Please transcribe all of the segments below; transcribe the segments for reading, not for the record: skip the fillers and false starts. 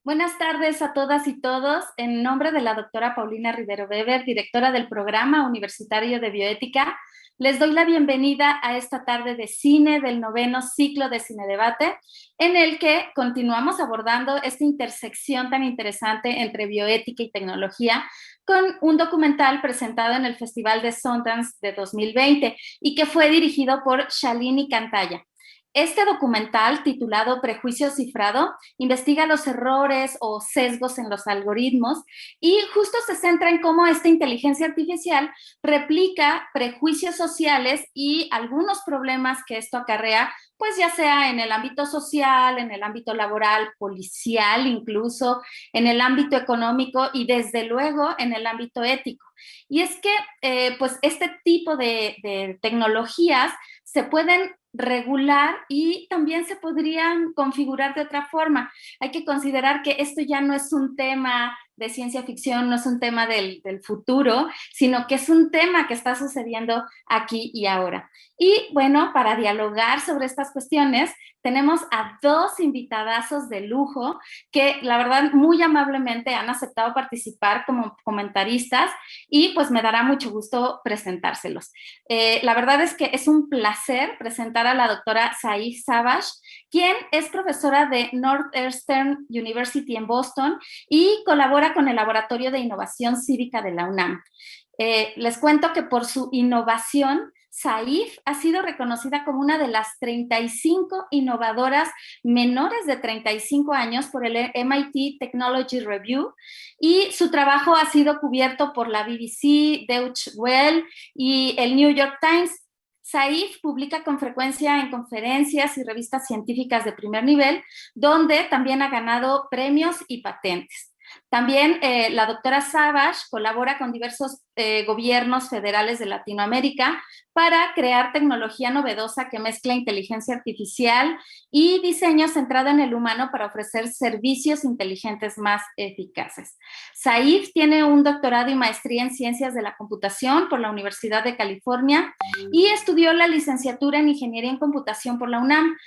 Buenas tardes a todas y todos. En nombre de la doctora Paulina Rivero Weber, directora del Programa Universitario de Bioética, les doy la bienvenida a esta tarde de cine del 9º ciclo de Cine Debate, en el que continuamos abordando esta intersección tan interesante entre bioética y tecnología con un documental presentado en el Festival de Sundance de 2020 y que fue dirigido por Shalini Cantaya. Este documental, titulado Prejuicio Cifrado, investiga los errores o sesgos en los algoritmos y justo se centra en cómo esta inteligencia artificial replica prejuicios sociales y algunos problemas que esto acarrea, pues ya sea en el ámbito social, en el ámbito laboral, policial, incluso en el ámbito económico y desde luego en el ámbito ético. Y es que pues este tipo de tecnologías se pueden regular y también se podrían configurar de otra forma. Hay que considerar que esto ya no es un tema de ciencia ficción, no es un tema del futuro, sino que es un tema que está sucediendo aquí y ahora. Y bueno, para dialogar sobre estas cuestiones, tenemos a dos invitadazos de lujo que la verdad muy amablemente han aceptado participar como comentaristas y pues me dará mucho gusto presentárselos. La verdad es que es un placer presentar a la doctora Saif Savage, quien es profesora de Northeastern University en Boston y colabora con el Laboratorio de Innovación Cívica de la UNAM. Les cuento que por su innovación, Saif ha sido reconocida como una de las 35 innovadoras menores de 35 años por el MIT Technology Review y su trabajo ha sido cubierto por la BBC, Deutsche Welle y el New York Times. Saif publica con frecuencia en conferencias y revistas científicas de primer nivel, donde también ha ganado premios y patentes. También la doctora Savage colabora con diversos gobiernos federales de Latinoamérica para crear tecnología novedosa que mezcla inteligencia artificial y diseño centrado en el humano para ofrecer servicios inteligentes más eficaces. Saif tiene un doctorado y maestría en Ciencias de la Computación por la Universidad de California y estudió la licenciatura en Ingeniería en Computación por la UNAM.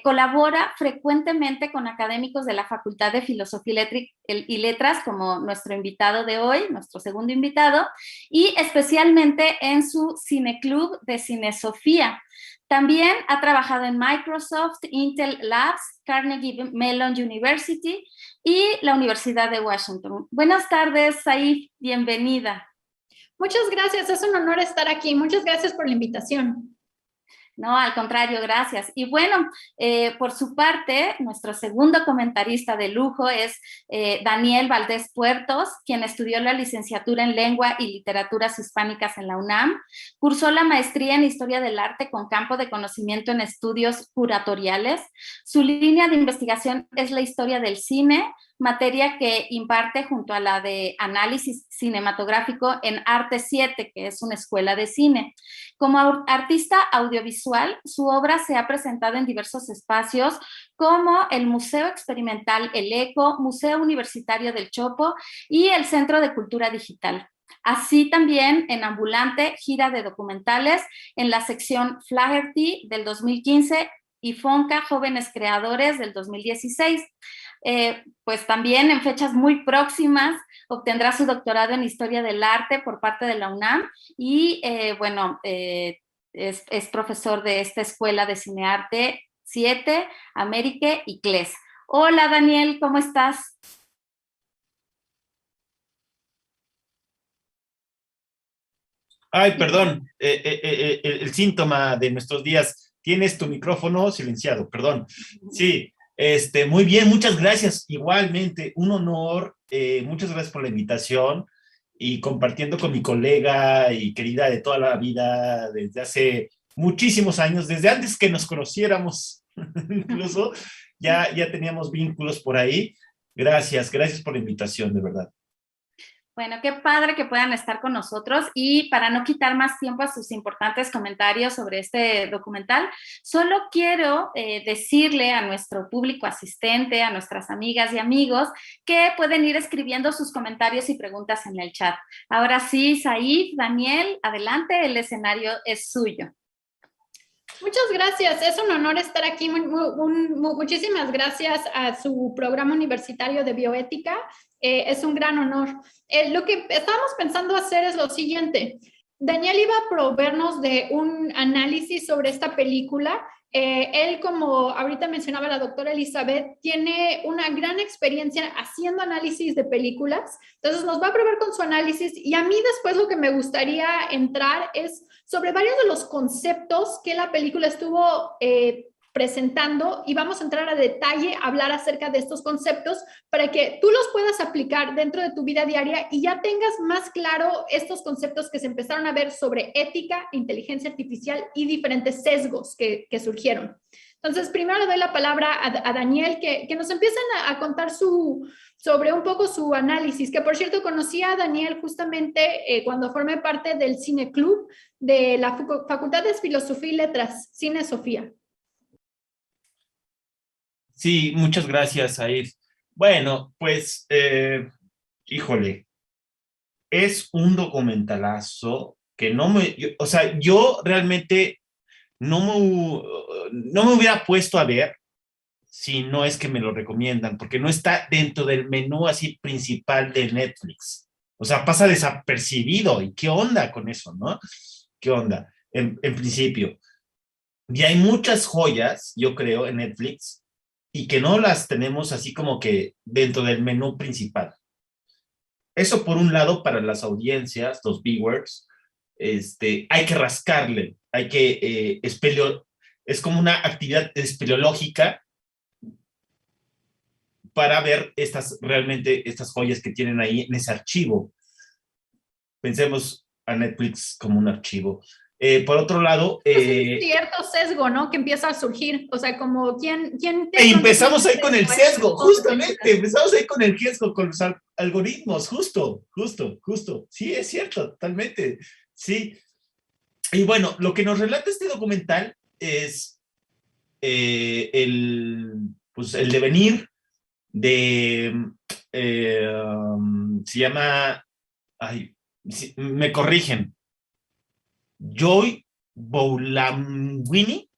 Colabora frecuentemente con académicos de la Facultad de Filosofía y Letras, como nuestro invitado de hoy, nuestro segundo invitado, y especialmente en su cineclub de Cinesofía. También ha trabajado en Microsoft, Intel Labs, Carnegie Mellon University y la Universidad de Washington. Buenas tardes, Saif, bienvenida. Muchas gracias, es un honor estar aquí. Muchas gracias por la invitación. No, al contrario, gracias. Y bueno, por su parte, nuestro segundo comentarista de lujo es Daniel Valdés Puertos, quien estudió la licenciatura en Lengua y Literaturas Hispánicas en la UNAM, cursó la maestría en Historia del Arte con campo de conocimiento en estudios curatoriales. Su línea de investigación es la historia del cine, materia que imparte junto a la de análisis cinematográfico en Arte 7, que es una escuela de cine. Como artista audiovisual, su obra se ha presentado en diversos espacios como el Museo Experimental El Eco, Museo Universitario del Chopo y el Centro de Cultura Digital. Así también en Ambulante, gira de documentales en la sección Flaherty del 2015 y Fonca, Jóvenes Creadores del 2016. Pues también en fechas muy próximas obtendrá su doctorado en Historia del Arte por parte de la UNAM y es profesor de esta escuela de cinearte 7, América y CLES. Hola Daniel, ¿cómo estás? Ay, perdón, el síntoma de nuestros días. Tienes tu micrófono silenciado, perdón. Sí, muy bien, muchas gracias. Igualmente, un honor. Muchas gracias por la invitación y compartiendo con mi colega y querida de toda la vida desde hace muchísimos años, desde antes que nos conociéramos, incluso ya teníamos vínculos por ahí. Gracias, gracias por la invitación, de verdad. Bueno, qué padre que puedan estar con nosotros y para no quitar más tiempo a sus importantes comentarios sobre este documental, solo quiero decirle a nuestro público asistente, a nuestras amigas y amigos, que pueden ir escribiendo sus comentarios y preguntas en el chat. Ahora sí, Saif, Daniel, adelante, el escenario es suyo. Muchas gracias, es un honor estar aquí. Muchísimas gracias a su programa universitario de bioética. Es un gran honor. Lo que estábamos pensando hacer es lo siguiente. Daniel iba a proveernos de un análisis sobre esta película. Él, como ahorita mencionaba la doctora Elizabeth, tiene una gran experiencia haciendo análisis de películas. Entonces nos va a proveer con su análisis y a mí después lo que me gustaría entrar es sobre varios de los conceptos que la película estuvo presentando y vamos a entrar a detalle a hablar acerca de estos conceptos para que tú los puedas aplicar dentro de tu vida diaria y ya tengas más claro estos conceptos que se empezaron a ver sobre ética, inteligencia artificial y diferentes sesgos que surgieron. Entonces, primero le doy la palabra a Daniel, que nos empiecen a contar sobre un poco su análisis, que por cierto conocí a Daniel justamente cuando formé parte del Cine Club de la Facultad de Filosofía y Letras, Cine Sofía. Sí, muchas gracias, Air. Bueno, pues, híjole, es un documentalazo que o sea, yo realmente no me hubiera puesto a ver si no es que me lo recomiendan, porque no está dentro del menú así principal de Netflix. O sea, pasa desapercibido. ¿Y qué onda con eso, no? ¿Qué onda? En principio. Y hay muchas joyas, yo creo, en Netflix, y que no las tenemos así como que dentro del menú principal. Eso por un lado para las audiencias, los viewers, hay que rascarle, hay que es como una actividad espeleológica para ver realmente estas joyas que tienen ahí en ese archivo. Pensemos a Netflix como un archivo. Por otro lado... es cierto sesgo, ¿no? Que empieza a surgir. O sea, como ¿quién empezamos ahí con el sesgo, justamente. Empezamos ahí con el sesgo, con los algoritmos, justo. Sí, es cierto, totalmente. Sí. Y bueno, lo que nos relata este documental es pues, el devenir de... se llama... Ay, me corrigen. Joy Boulamwini,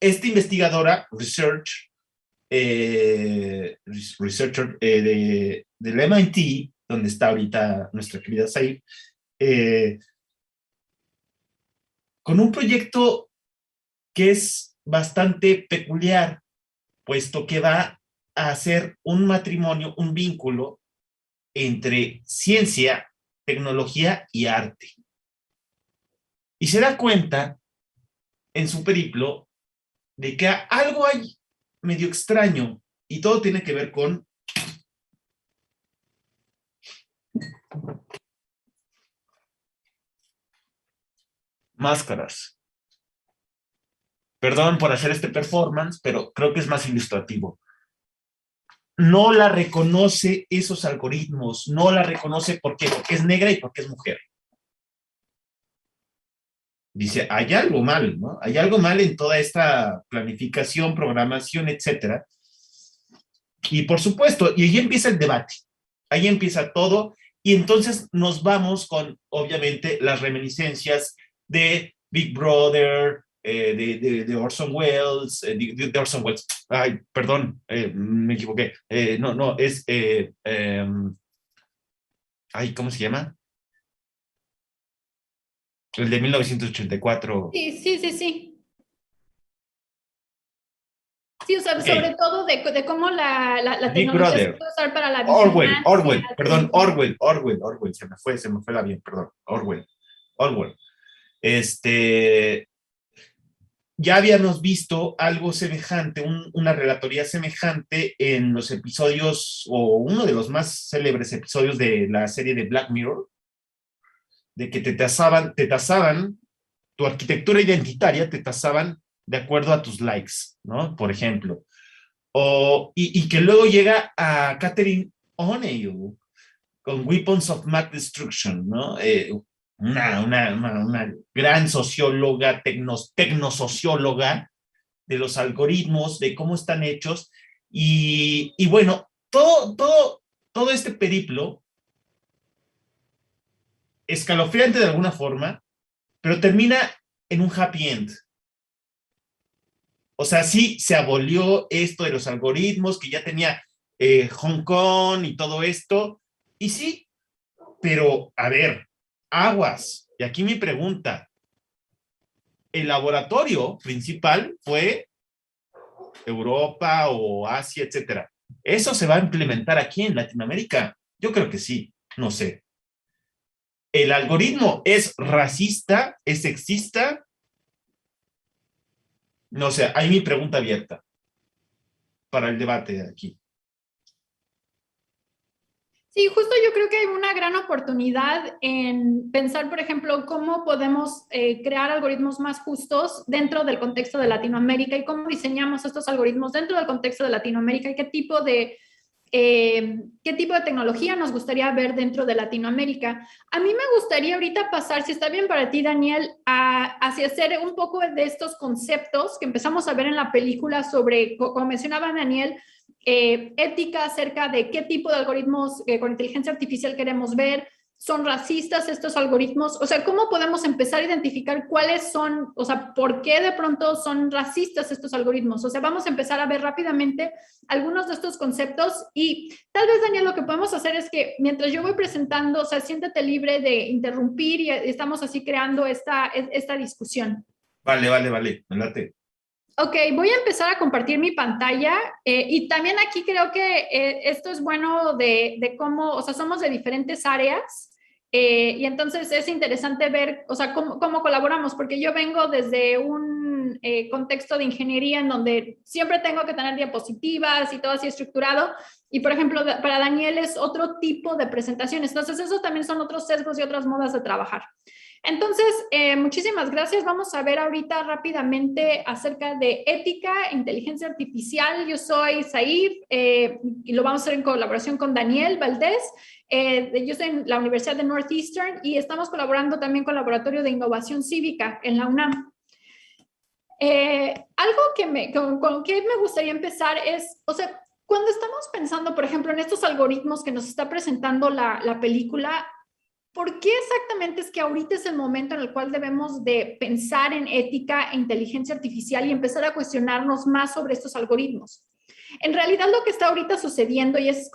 esta investigadora, researcher del MIT, donde está ahorita nuestra querida Said, con un proyecto que es bastante peculiar, puesto que va a hacer un matrimonio, un vínculo entre ciencia, tecnología y arte. Y se da cuenta en su periplo de que algo hay medio extraño y todo tiene que ver con máscaras. Perdón por hacer este performance, pero creo que es más ilustrativo. No la reconoce esos algoritmos, no la reconoce porque es negra y porque es mujer. Dice, hay algo mal, ¿no? Hay algo mal en toda esta planificación, programación, etcétera. Y por supuesto, y ahí empieza el debate, ahí empieza todo, y entonces nos vamos con, obviamente, las reminiscencias de Big Brother, de Orson Welles, de Orson Welles, ay, perdón, me equivoqué, no, es, ay, ¿cómo se llama? El de 1984. Sí. Sí, o sea, Okay. Sobre todo de cómo la tecnología se puede usar para la vigilancia. Orwell, se me fue el avión, perdón, Orwell. Ya habíamos visto algo semejante, una relatoría semejante en los episodios, o uno de los más célebres episodios de la serie de Black Mirror, de que te tasaban tu arquitectura identitaria, te tasaban de acuerdo a tus likes, ¿no? Por ejemplo. Y que luego llega a Catherine O'Neill con Weapons of Mass Destruction, ¿no? Una gran socióloga, tecnosocióloga de los algoritmos, de cómo están hechos, y bueno, todo este periplo, escalofriante de alguna forma, pero termina en un happy end. O sea, sí se abolió esto de los algoritmos que ya tenía Hong Kong y todo esto, y sí, pero a ver, aguas. Y aquí mi pregunta, el laboratorio principal fue Europa o Asia, etcétera. ¿Eso se va a implementar aquí en Latinoamérica? Yo creo que sí, no sé. ¿El algoritmo es racista? ¿Es sexista? No sé, hay mi pregunta abierta para el debate de aquí. Sí, justo yo creo que hay una gran oportunidad en pensar, por ejemplo, cómo podemos crear algoritmos más justos dentro del contexto de Latinoamérica y cómo diseñamos estos algoritmos dentro del contexto de Latinoamérica y qué tipo de tecnología nos gustaría ver dentro de Latinoamérica. A mí me gustaría ahorita pasar, si está bien para ti, Daniel, hacia hacer un poco de estos conceptos que empezamos a ver en la película sobre, como mencionaba Daniel, ética acerca de qué tipo de algoritmos con inteligencia artificial queremos ver. ¿Son racistas estos algoritmos? O sea, ¿cómo podemos empezar a identificar cuáles son, o sea, por qué de pronto son racistas estos algoritmos? O sea, vamos a empezar a ver rápidamente algunos de estos conceptos y tal vez, Daniel, lo que podemos hacer es que mientras yo voy presentando, o sea, siéntate libre de interrumpir y estamos así creando esta discusión. Vale, me late. Ok, voy a empezar a compartir mi pantalla y también aquí creo que esto es bueno de cómo, o sea, somos de diferentes áreas y entonces es interesante ver, o sea, cómo colaboramos, porque yo vengo desde un contexto de ingeniería en donde siempre tengo que tener diapositivas y todo así estructurado y, por ejemplo, para Daniel es otro tipo de presentaciones, entonces eso también son otros sesgos y otras modas de trabajar. Entonces, muchísimas gracias. Vamos a ver ahorita rápidamente acerca de ética, inteligencia artificial. Yo soy Saif y lo vamos a hacer en colaboración con Daniel Valdés. Yo estoy en la Universidad de Northeastern y estamos colaborando también con el Laboratorio de Innovación Cívica en la UNAM. Algo con que me gustaría empezar es, o sea, cuando estamos pensando, por ejemplo, en estos algoritmos que nos está presentando la película, ¿por qué exactamente es que ahorita es el momento en el cual debemos de pensar en ética e inteligencia artificial y empezar a cuestionarnos más sobre estos algoritmos? En realidad lo que está ahorita sucediendo y es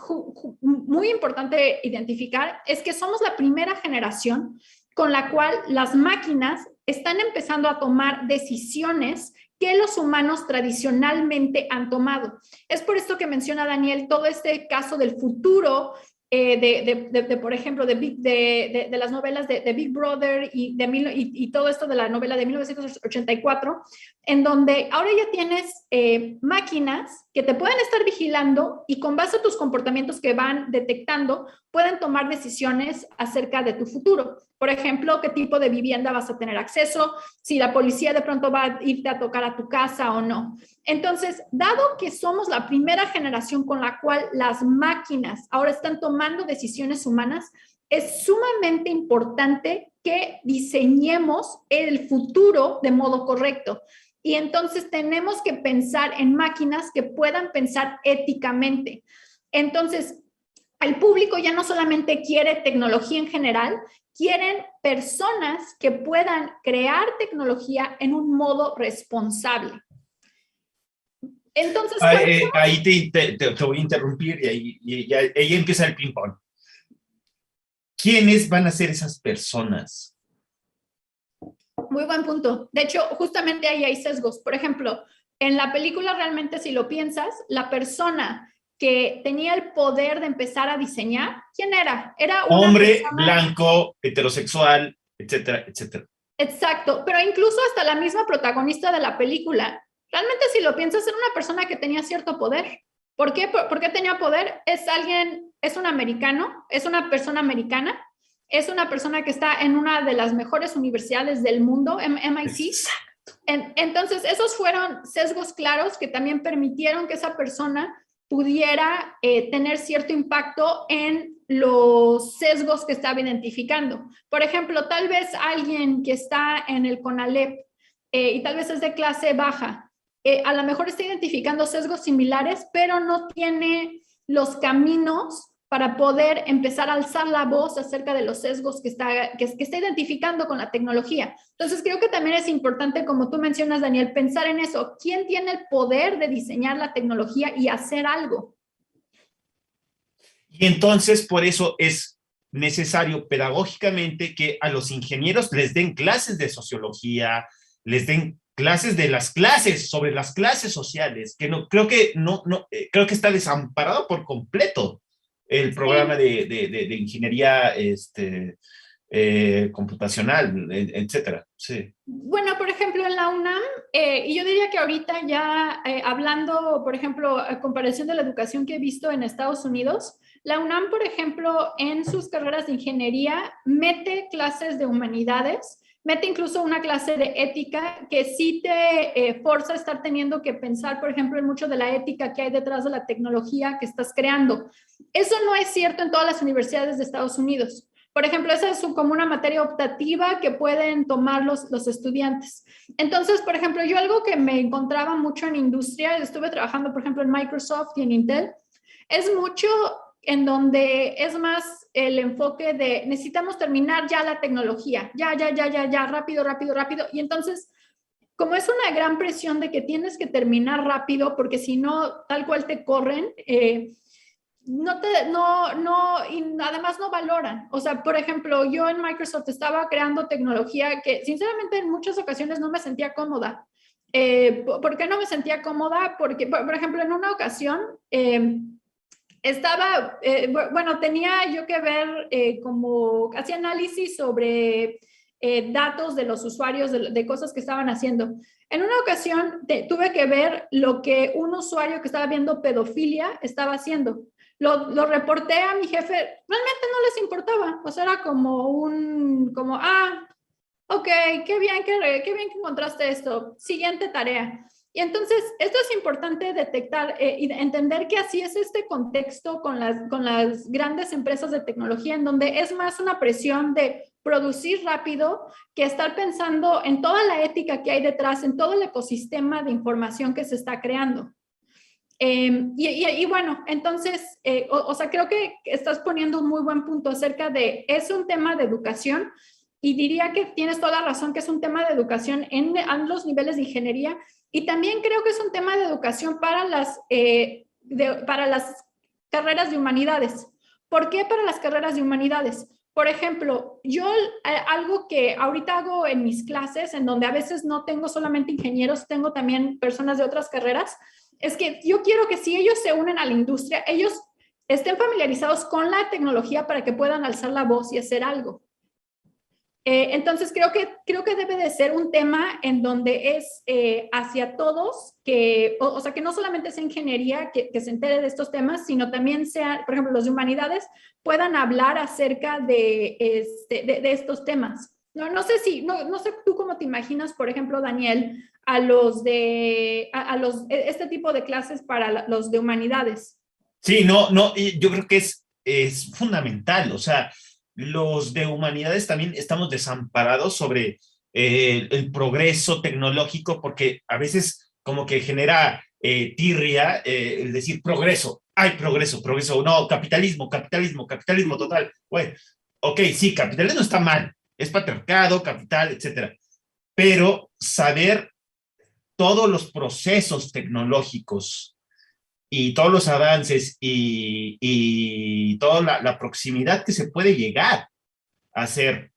muy importante identificar es que somos la primera generación con la cual las máquinas están empezando a tomar decisiones que los humanos tradicionalmente han tomado. Es por esto que menciona Daniel todo este caso del futuro, por ejemplo, de las novelas de Big Brother y todo esto de la novela de 1984, en donde ahora ya tienes máquinas que te pueden estar vigilando y con base a tus comportamientos que van detectando, pueden tomar decisiones acerca de tu futuro. Por ejemplo, qué tipo de vivienda vas a tener acceso, si la policía de pronto va a irte a tocar a tu casa o no. Entonces, dado que somos la primera generación con la cual las máquinas ahora están tomando decisiones humanas, es sumamente importante que diseñemos el futuro de modo correcto. Y entonces tenemos que pensar en máquinas que puedan pensar éticamente. Entonces, el público ya no solamente quiere tecnología en general, quieren personas que puedan crear tecnología en un modo responsable. Entonces, ahí te voy a interrumpir y ahí empieza el ping-pong. ¿Quiénes van a ser esas personas? Muy buen punto. De hecho, justamente ahí hay sesgos. Por ejemplo, en la película realmente, si lo piensas, la persona que tenía el poder de empezar a diseñar, ¿quién era? Era una hombre, persona blanco, heterosexual, etcétera, etcétera. Exacto, pero incluso hasta la misma protagonista de la película, realmente si lo piensas, era una persona que tenía cierto poder. ¿Por qué? ¿Por qué tenía poder? Es un americano, es una persona americana, es una persona que está en una de las mejores universidades del mundo, MIT. Entonces, esos fueron sesgos claros que también permitieron que esa persona pudiera tener cierto impacto en los sesgos que estaba identificando. Por ejemplo, tal vez alguien que está en el CONALEP y tal vez es de clase baja, a lo mejor está identificando sesgos similares, pero no tiene los caminos para poder empezar a alzar la voz acerca de los sesgos que está identificando con la tecnología. Entonces, creo que también es importante, como tú mencionas, Daniel, pensar en eso. ¿Quién tiene el poder de diseñar la tecnología y hacer algo? Y entonces, por eso es necesario pedagógicamente que a los ingenieros les den clases de sociología, les den clases de las clases, sobre las clases sociales, que no, creo que creo que está desamparado por completo el programa de ingeniería computacional, etcétera. Sí. Bueno, por ejemplo, en la UNAM, y yo diría que ahorita ya hablando, por ejemplo, a comparación de la educación que he visto en Estados Unidos, la UNAM, por ejemplo, en sus carreras de ingeniería, mete clases de humanidades, mete incluso una clase de ética que sí te forza a estar teniendo que pensar, por ejemplo, en mucho de la ética que hay detrás de la tecnología que estás creando. Eso no es cierto en todas las universidades de Estados Unidos. Por ejemplo, esa es como una materia optativa que pueden tomar los estudiantes. Entonces, por ejemplo, yo algo que me encontraba mucho en industria, estuve trabajando, por ejemplo, en Microsoft y en Intel, es mucho en donde es más el enfoque de necesitamos terminar ya la tecnología, ya, rápido, rápido, rápido. Y entonces, como es una gran presión de que tienes que terminar rápido, porque si no, tal cual te corren, y además no valoran. O sea, por ejemplo, yo en Microsoft estaba creando tecnología que sinceramente en muchas ocasiones no me sentía cómoda. ¿Por qué no me sentía cómoda? Porque, por ejemplo, en una ocasión tenía yo que ver como hacía análisis sobre datos de los usuarios, de cosas que estaban haciendo. En una ocasión tuve que ver lo que un usuario que estaba viendo pedofilia estaba haciendo. Lo reporté a mi jefe, realmente no les importaba, o sea, era ok, qué bien que encontraste esto, siguiente tarea. Y entonces, esto es importante detectar y entender que así es este contexto con las grandes empresas de tecnología, en donde es más una presión de producir rápido que estar pensando en toda la ética que hay detrás, en todo el ecosistema de información que se está creando. Bueno, entonces, o sea, creo que estás poniendo un muy buen punto acerca de, es un tema de educación y diría que tienes toda la razón que es un tema de educación en los niveles de ingeniería y también creo que es un tema de educación para para las carreras de humanidades. ¿Por qué para las carreras de humanidades? Por ejemplo, yo algo que ahorita hago en mis clases, en donde a veces no tengo solamente ingenieros, tengo también personas de otras carreras, es que yo quiero que si ellos se unen a la industria, ellos estén familiarizados con la tecnología para que puedan alzar la voz y hacer algo. Entonces, creo que debe de ser un tema en donde es hacia todos, o sea, que no solamente sea ingeniería que se entere de estos temas, sino también sea, por ejemplo, los de humanidades puedan hablar acerca de estos temas. No sé tú cómo te imaginas, por ejemplo, Daniel, este tipo de clases para los de humanidades. Sí, yo creo que es fundamental, o sea, los de humanidades también estamos desamparados sobre el progreso tecnológico porque a veces como que genera tirria el decir progreso, hay progreso, no, capitalismo total. Bueno, ok, sí, capitalismo está mal, es patriarcado, capital, etcétera, pero saber todos los procesos tecnológicos y todos los avances y toda la proximidad que se puede llegar a hacer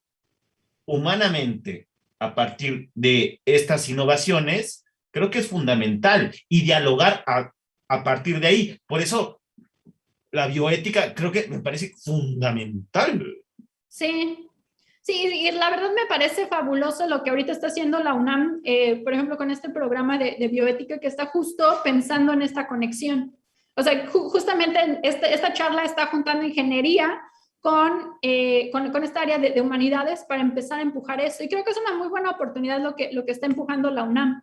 humanamente a partir de estas innovaciones, creo que es fundamental y dialogar a partir de ahí. Por eso la bioética creo que me parece fundamental. Sí, sí, y la verdad me parece fabuloso lo que ahorita está haciendo la UNAM, por ejemplo, con este programa de bioética que está justo pensando en esta conexión. O sea, justamente esta charla está juntando ingeniería con esta área de humanidades para empezar a empujar eso. Y creo que es una muy buena oportunidad lo que está empujando la UNAM.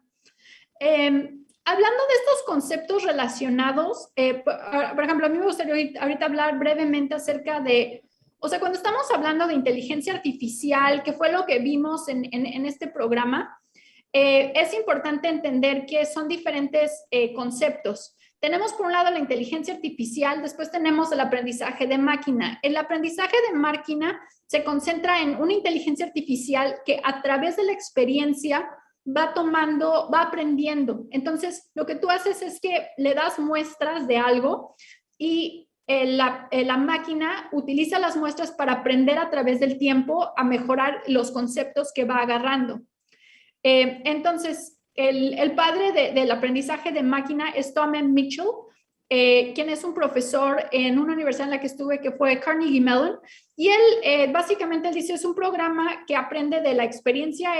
Hablando de estos conceptos relacionados, por ejemplo, a mí me gustaría ahorita hablar brevemente acerca de, o sea, cuando estamos hablando de inteligencia artificial, que fue lo que vimos en este programa, es importante entender que son diferentes conceptos. Tenemos por un lado la inteligencia artificial, después tenemos el aprendizaje de máquina. El aprendizaje de máquina se concentra en una inteligencia artificial que a través de la experiencia va aprendiendo. Entonces, lo que tú haces es que le das muestras de algo y la máquina utiliza las muestras para aprender a través del tiempo a mejorar los conceptos que va agarrando. Entonces, el padre del aprendizaje de máquina es Tom M. Mitchell, quien es un profesor en una universidad en la que estuve, que fue Carnegie Mellon, y él básicamente él dice, es un programa que aprende de la experiencia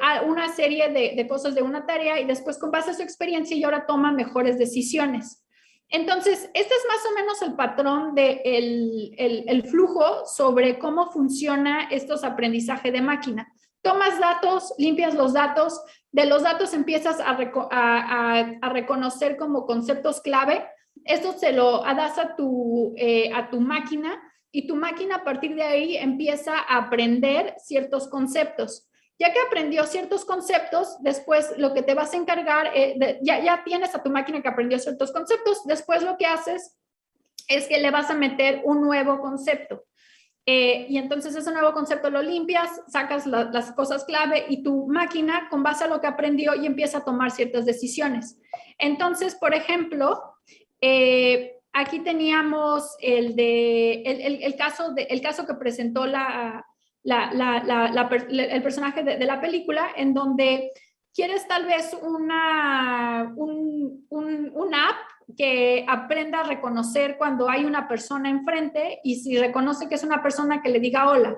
a una serie de cosas de una tarea y después con base a su experiencia y ahora toma mejores decisiones. Entonces, este es más o menos el patrón el flujo sobre cómo funciona estos aprendizaje de máquina. Tomas datos, limpias los datos, de los datos empiezas a reconocer como conceptos clave. Esto se lo das a tu máquina y tu máquina a partir de ahí empieza a aprender ciertos conceptos. Ya que aprendió ciertos conceptos, después lo que te vas a encargar, ya tienes a tu máquina que aprendió ciertos conceptos, después lo que haces es que le vas a meter un nuevo concepto. Y entonces ese nuevo concepto lo limpias, sacas las cosas clave y tu máquina, con base a lo que aprendió, y empieza a tomar ciertas decisiones. Entonces, por ejemplo, aquí teníamos el caso que presentó el personaje de la película, en donde quieres tal vez una app que aprenda a reconocer cuando hay una persona enfrente y si reconoce que es una persona que le diga hola.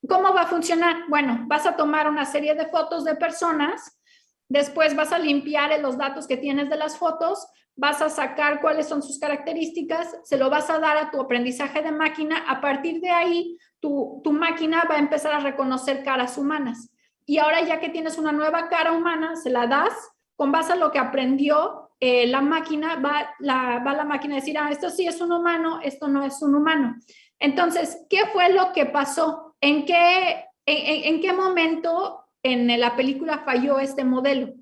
¿Cómo va a funcionar? Bueno, vas a tomar una serie de fotos de personas, después vas a limpiar los datos que tienes de las fotos, vas a sacar cuáles son sus características, se lo vas a dar a tu aprendizaje de máquina. A partir de ahí, tu máquina va a empezar a reconocer caras humanas. Y ahora ya que tienes una nueva cara humana, se la das, con base a lo que aprendió, la máquina va la máquina a decir, esto sí es un humano, esto no es un humano. Entonces, ¿qué fue lo que pasó? ¿En qué momento en la película falló este modelo?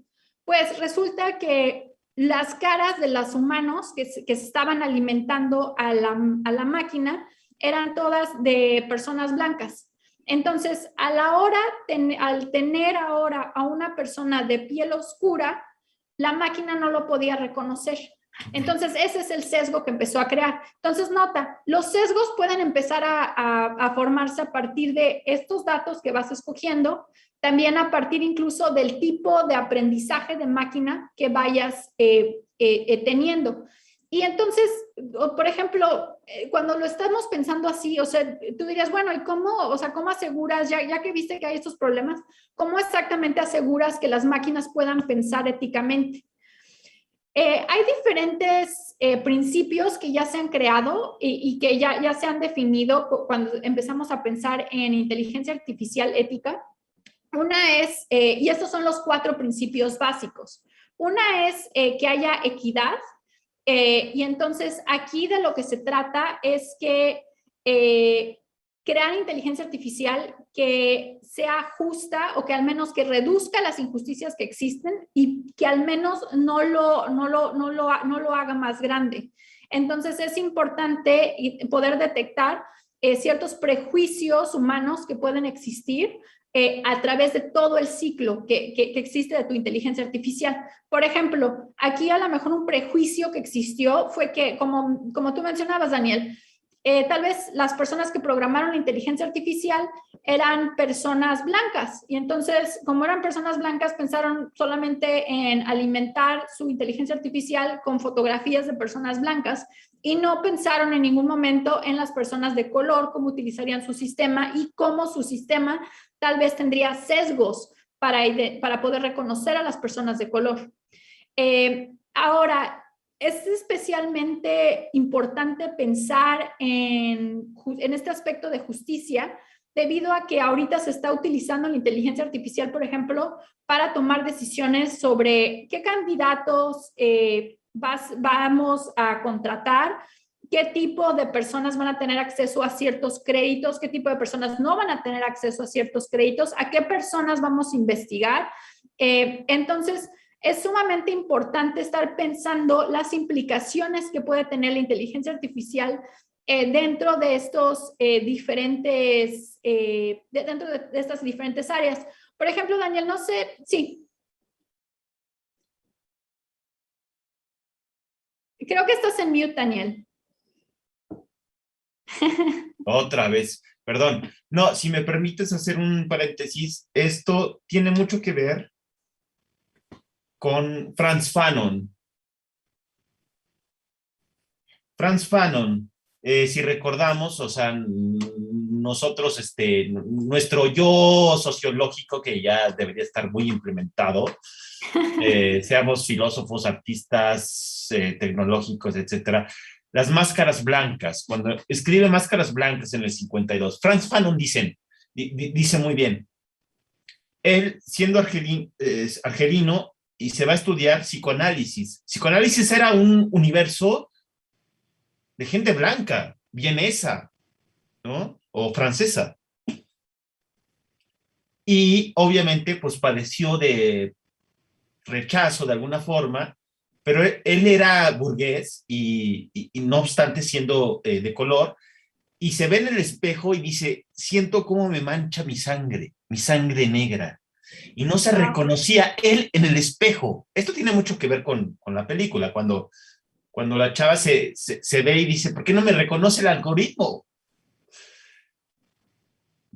Pues resulta que las caras de los humanos que se estaban alimentando a la máquina eran todas de personas blancas. Entonces, al tener ahora a una persona de piel oscura, la máquina no lo podía reconocer. Entonces, ese es el sesgo que empezó a crear. Entonces, nota, los sesgos pueden empezar a formarse a partir de estos datos que vas escogiendo, también a partir incluso del tipo de aprendizaje de máquina que vayas teniendo. Y entonces, por ejemplo, cuando lo estamos pensando así, o sea, tú dirías, bueno, ¿y cómo aseguras, ya que viste que hay estos problemas, cómo exactamente aseguras que las máquinas puedan pensar éticamente? Hay diferentes principios que ya se han creado y que ya se han definido cuando empezamos a pensar en inteligencia artificial ética. Una es, y estos son los 4 principios básicos. Una es que haya equidad. Y entonces aquí de lo que se trata es que crear inteligencia artificial que sea justa o que al menos que reduzca las injusticias que existen y que al menos no lo haga más grande. Entonces es importante poder detectar ciertos prejuicios humanos que pueden existir a través de todo el ciclo que existe de tu inteligencia artificial. Por ejemplo, aquí a lo mejor un prejuicio que existió fue que, como tú mencionabas, Daniel, tal vez las personas que programaron la inteligencia artificial eran personas blancas y entonces, como eran personas blancas, pensaron solamente en alimentar su inteligencia artificial con fotografías de personas blancas y no pensaron en ningún momento en las personas de color, cómo utilizarían su sistema y cómo su sistema tal vez tendría sesgos para poder reconocer a las personas de color. Ahora, es especialmente importante pensar en este aspecto de justicia debido a que ahorita se está utilizando la inteligencia artificial, por ejemplo, para tomar decisiones sobre qué candidatos vamos a contratar, qué tipo de personas van a tener acceso a ciertos créditos, qué tipo de personas no van a tener acceso a ciertos créditos, a qué personas vamos a investigar. Entonces, es sumamente importante estar pensando las implicaciones que puede tener la inteligencia artificial dentro de estos dentro de estas diferentes áreas. Por ejemplo, Daniel, no sé, sí. Creo que estás en mute, Daniel. Otra vez, perdón. No, si me permites hacer un paréntesis, esto tiene mucho que ver con Frantz Fanon. Frantz Fanon, si recordamos, o sea, nosotros, nuestro yo sociológico, que ya debería estar muy implementado, seamos filósofos, artistas, tecnológicos, etcétera. Las máscaras blancas, cuando escribe Máscaras Blancas en el 52, Frantz Fanon dice muy bien, él siendo argelino y se va a estudiar psicoanálisis. Psicoanálisis era un universo de gente blanca, vienesa, ¿no? O francesa. Y obviamente, pues padeció de rechazo de alguna forma, pero él era burgués y no obstante siendo de color, y se ve en el espejo y dice, siento cómo me mancha mi sangre negra. Y no se reconocía él en el espejo. Esto tiene mucho que ver con la película, cuando la chava se ve y dice, ¿por qué no me reconoce el algoritmo?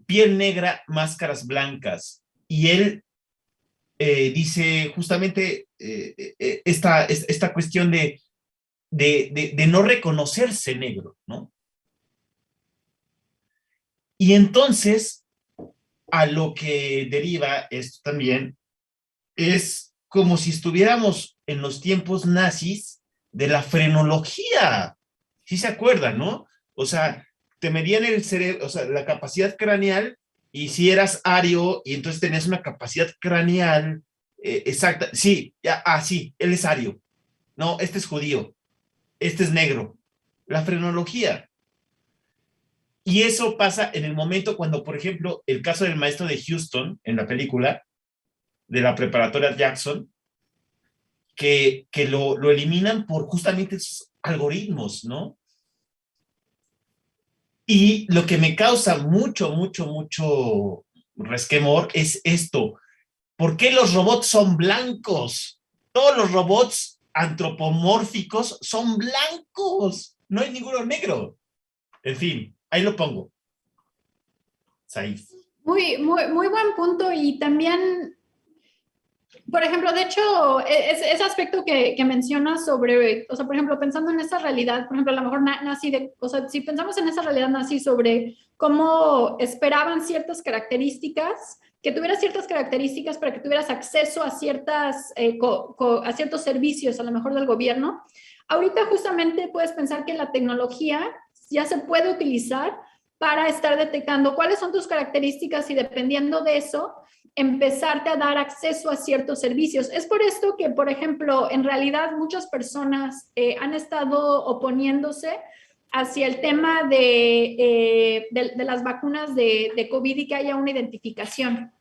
Piel negra, máscaras blancas. Y él dice justamente esta cuestión de no reconocerse negro, ¿no? Y entonces, a lo que deriva esto también, es como si estuviéramos en los tiempos nazis de la frenología. ¿Sí se acuerdan, no? O sea, te medían el cerebro, o sea, la capacidad craneal, y si eras ario, y entonces tenías una capacidad craneal exacta. Sí, sí, él es ario. No, este es judío. Este es negro. La frenología. Y eso pasa en el momento cuando, por ejemplo, el caso del maestro de Houston, en la película, de la preparatoria Jackson, que lo eliminan por justamente esos algoritmos, ¿no? Y lo que me causa mucho resquemor es esto. ¿Por qué los robots son blancos? Todos los robots antropomórficos son blancos. No hay ninguno negro. En fin, ahí lo pongo. Saif. Muy buen punto. Y también, por ejemplo, de hecho, ese aspecto que mencionas sobre, o sea, por ejemplo, pensando en esa realidad, por ejemplo, a lo mejor nazi, o sea, si pensamos en esa realidad nazi sobre cómo esperaban ciertas características, que tuvieras ciertas características para que tuvieras acceso a a ciertos servicios, a lo mejor del gobierno, ahorita justamente puedes pensar que la tecnología ya se puede utilizar para estar detectando cuáles son tus características y dependiendo de eso, empezarte a dar acceso a ciertos servicios. Es por esto que, por ejemplo, en realidad muchas personas han estado oponiéndose hacia el tema de las vacunas de COVID y que haya una identificación.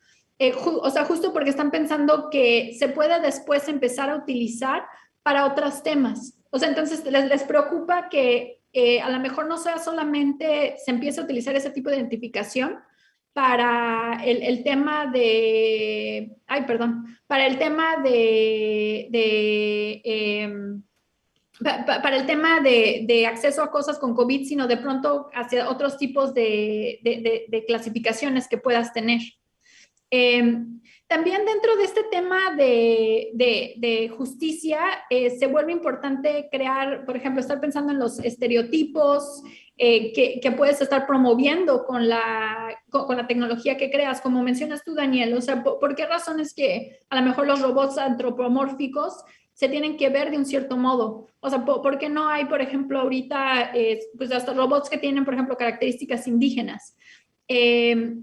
O sea, justo porque están pensando que se puede después empezar a utilizar para otros temas. O sea, entonces les preocupa que a lo mejor no sea solamente se empiece a utilizar ese tipo de identificación para el tema para el tema para el tema de acceso a cosas con COVID, sino de pronto hacia otros tipos de clasificaciones que puedas tener. También dentro de este tema de justicia, se vuelve importante crear, por ejemplo, estar pensando en los estereotipos que puedes estar promoviendo con la tecnología que creas, como mencionas tú, Daniel. O sea, ¿por qué razones que a lo mejor los robots antropomórficos se tienen que ver de un cierto modo? O sea, ¿por qué no hay, por ejemplo, ahorita, pues hasta robots que tienen, por ejemplo, características indígenas?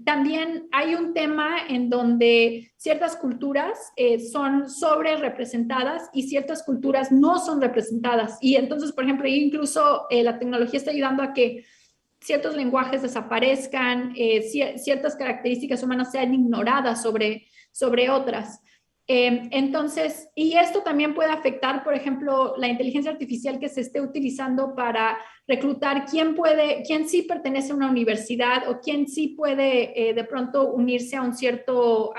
También hay un tema en donde ciertas culturas son sobre representadas y ciertas culturas no son representadas. Y entonces, por ejemplo, incluso la tecnología está ayudando a que ciertos lenguajes desaparezcan, ciertas características humanas sean ignoradas sobre otras. Entonces, y esto también puede afectar, por ejemplo, la inteligencia artificial que se esté utilizando para reclutar quién sí pertenece a una universidad o quién sí puede de pronto unirse a un cierto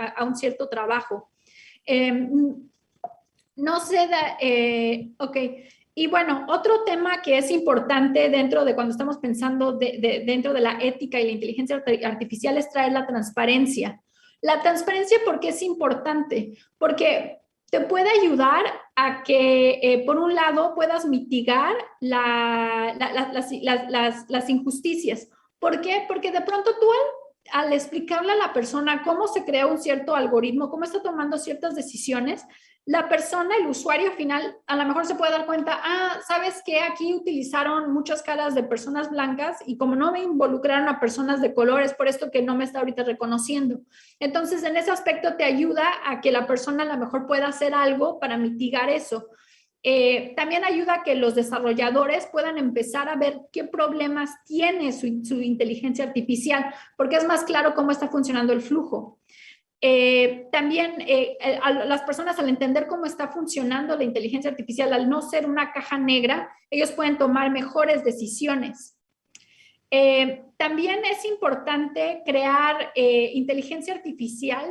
trabajo. No sé, ok. Y bueno, otro tema que es importante dentro de cuando estamos pensando dentro de la ética y la inteligencia artificial es traer la transparencia. La transparencia, ¿por qué es importante? Porque te puede ayudar a que, por un lado, puedas mitigar las injusticias. ¿Por qué? Porque de pronto tú al explicarle a la persona cómo se crea un cierto algoritmo, cómo está tomando ciertas decisiones, la persona, el usuario final, a lo mejor se puede dar cuenta, ¿sabes qué? Aquí utilizaron muchas caras de personas blancas y como no me involucraron a personas de color, es por esto que no me está ahorita reconociendo. Entonces, en ese aspecto te ayuda a que la persona a lo mejor pueda hacer algo para mitigar eso. También ayuda a que los desarrolladores puedan empezar a ver qué problemas tiene su inteligencia artificial, porque es más claro cómo está funcionando el flujo. También las personas al entender cómo está funcionando la inteligencia artificial, al no ser una caja negra, ellos pueden tomar mejores decisiones. También es importante crear inteligencia artificial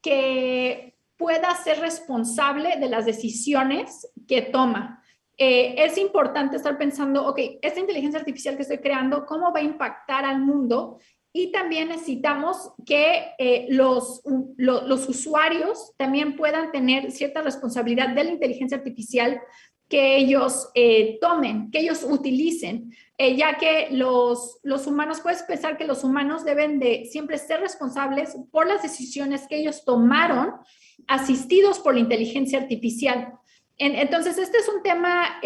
que pueda ser responsable de las decisiones que toma. Es importante estar pensando, ok, esta inteligencia artificial que estoy creando, ¿cómo va a impactar al mundo? Y también necesitamos que los usuarios también puedan tener cierta responsabilidad de la inteligencia artificial que ellos tomen, que ellos utilicen, ya que los humanos, puedes pensar que los humanos deben de siempre ser responsables por las decisiones que ellos tomaron asistidos por la inteligencia artificial. Entonces, este es un tema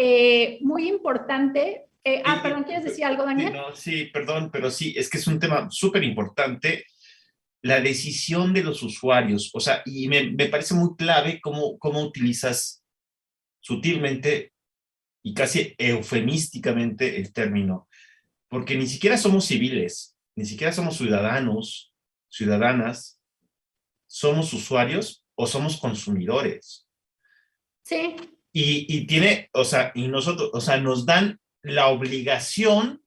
muy importante. Perdón, ¿quieres decir algo, Daniel? No, sí, perdón, pero sí, es que es un tema súper importante, la decisión de los usuarios, o sea, y me parece muy clave cómo utilizas sutilmente y casi eufemísticamente el término, porque ni siquiera somos civiles, ni siquiera somos ciudadanos, ciudadanas, somos usuarios o somos consumidores. Sí. Y tiene, o sea, y nosotros, o sea, nos dan la obligación,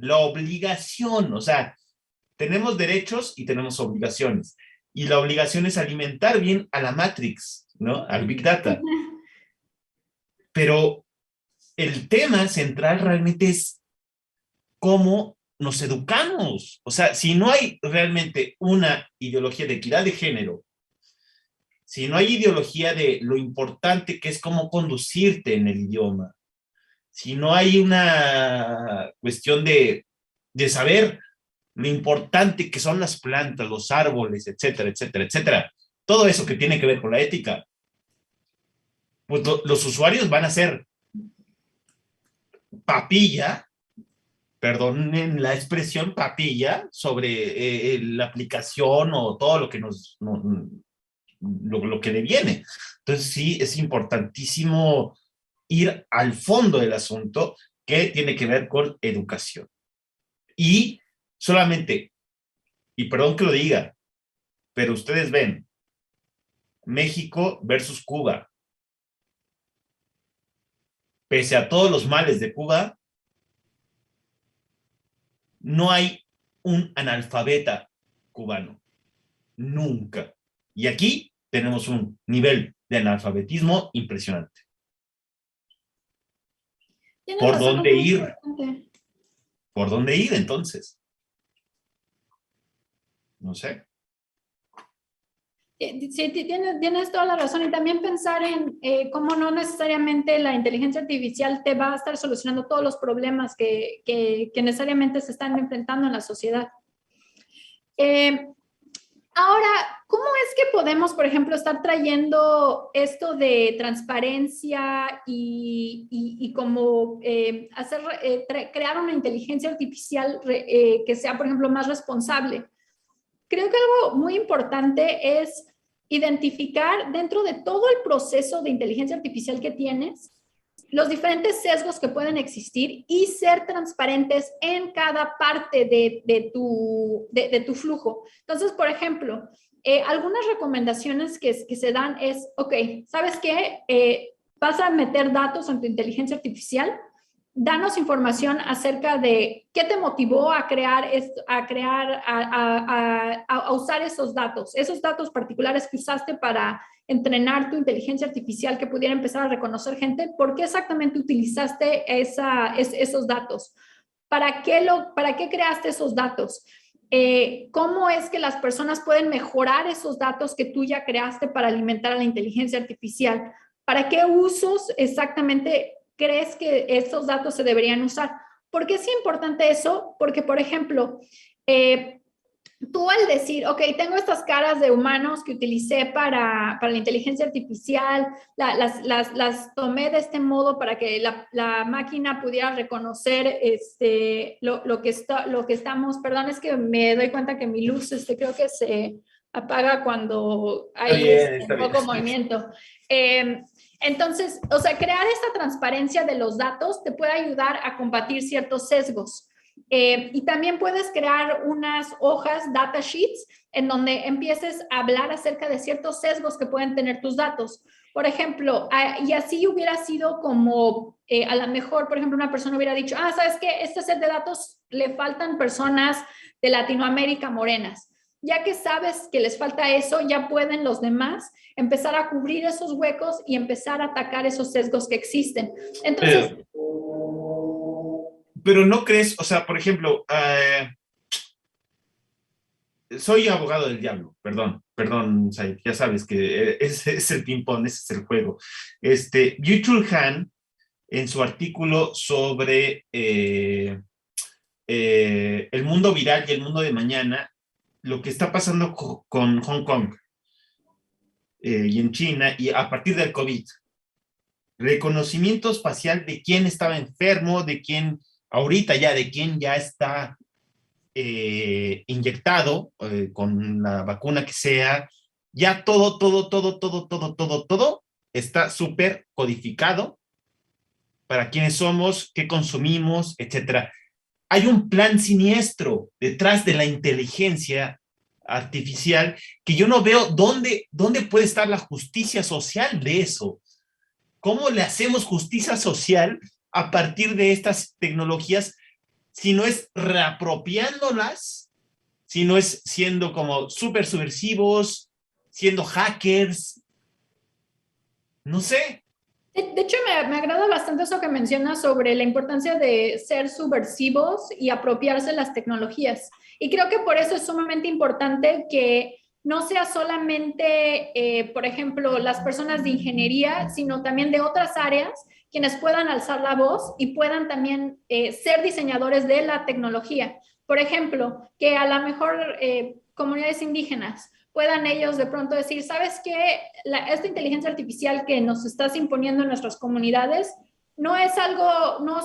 o sea, tenemos derechos y tenemos obligaciones. Y la obligación es alimentar bien a la Matrix, ¿no? Al Big Data. Pero el tema central realmente es cómo nos educamos. O sea, si no hay realmente una ideología de equidad de género, si no hay ideología de lo importante que es cómo conducirte en el idioma, si no hay una cuestión de saber lo importante que son las plantas, los árboles, etcétera, etcétera, etcétera, todo eso que tiene que ver con la ética, pues los usuarios van a ser papilla, perdonen la expresión, papilla, sobre la aplicación o todo lo que lo que le viene. Entonces sí, es importantísimo ir al fondo del asunto que tiene que ver con educación. Y solamente, y perdón que lo diga, pero ustedes ven, México versus Cuba. Pese a todos los males de Cuba, no hay un analfabeta cubano. Nunca. Y aquí tenemos un nivel de analfabetismo impresionante. ¿Por dónde ir? ¿Por dónde ir entonces? No sé. Sí, tienes toda la razón. Y también pensar en cómo no necesariamente la inteligencia artificial te va a estar solucionando todos los problemas que necesariamente se están enfrentando en la sociedad. Ahora, ¿cómo es que podemos, por ejemplo, estar trayendo esto de transparencia y como crear una inteligencia artificial que sea, por ejemplo, más responsable? Creo que algo muy importante es identificar dentro de todo el proceso de inteligencia artificial que tienes los diferentes sesgos que pueden existir y ser transparentes en cada parte de tu flujo. Entonces, por ejemplo, algunas recomendaciones que se dan es, ok, ¿sabes qué? Vas a meter datos en tu inteligencia artificial, danos información acerca de qué te motivó a usar esos datos particulares que usaste para entrenar tu inteligencia artificial que pudiera empezar a reconocer gente. ¿Por qué exactamente utilizaste esos datos? ¿Para qué creaste esos datos? ¿Cómo es que las personas pueden mejorar esos datos que tú ya creaste para alimentar a la inteligencia artificial? ¿Para qué usos exactamente crees que estos datos se deberían usar? ¿Por qué es importante eso? Porque, por ejemplo, tú al decir, ok, tengo estas caras de humanos que utilicé para la inteligencia artificial, las tomé de este modo para que la máquina pudiera reconocer lo que estamos, perdón, es que me doy cuenta que mi luz creo que se apaga cuando hay está bien. poco movimiento. Entonces, o sea, crear esta transparencia de los datos te puede ayudar a combatir ciertos sesgos. Y también puedes crear unas hojas, data sheets, en donde empieces a hablar acerca de ciertos sesgos que pueden tener tus datos. Por ejemplo, y así hubiera sido como, a lo mejor, por ejemplo, una persona hubiera dicho, ¿sabes qué? Este set de datos le faltan personas de Latinoamérica morenas. Ya que sabes que les falta eso, ya pueden los demás empezar a cubrir esos huecos y empezar a atacar esos sesgos que existen. Entonces... Pero no crees, o sea, por ejemplo, soy abogado del diablo, perdón, Said, ya sabes que ese es el ping-pong, ese es el juego. Byung-Chul Han, en su artículo sobre el mundo viral y el mundo de mañana, lo que está pasando con Hong Kong y en China, y a partir del COVID, reconocimiento facial de quién estaba enfermo, de quién ya está inyectado con la vacuna que sea, ya todo está súper codificado para quiénes somos, qué consumimos, etcétera. Hay un plan siniestro detrás de la inteligencia artificial que yo no veo dónde puede estar la justicia social de eso. ¿Cómo le hacemos justicia social a partir de estas tecnologías si no es reapropiándolas, si no es siendo como súper subversivos, siendo hackers? No sé. De hecho, me agrada bastante eso que mencionas sobre la importancia de ser subversivos y apropiarse de las tecnologías. Y creo que por eso es sumamente importante que no sea solamente, por ejemplo, las personas de ingeniería, sino también de otras áreas quienes puedan alzar la voz y puedan también ser diseñadores de la tecnología. Por ejemplo, que a lo mejor comunidades indígenas puedan ellos de pronto decir, ¿sabes qué? Esta inteligencia artificial que nos estás imponiendo en nuestras comunidades no